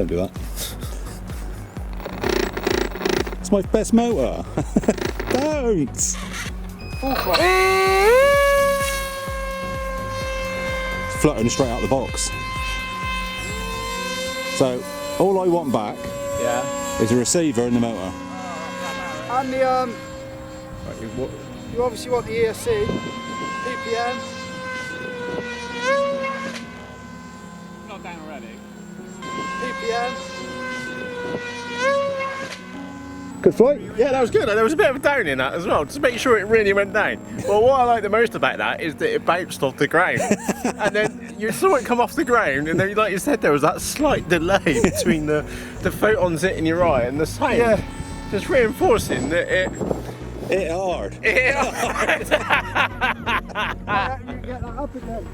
Don't do that. It's my best motor. Don't! It's fluttering straight out the box. So, all I want back is a receiver and the motor. And the you obviously want the ESC, PPM. Not down already. PPM. Good flight? Yeah, that was good. There was a bit of a down in that as well, just to make sure it really went down. Well, what I like the most about that is that it bounced off the ground. And then you saw it come off the ground, and then, like you said, there was that slight delay between the photons hitting your eye and the sound. Yeah. Just reinforcing that it... Hit hard. You get that up again.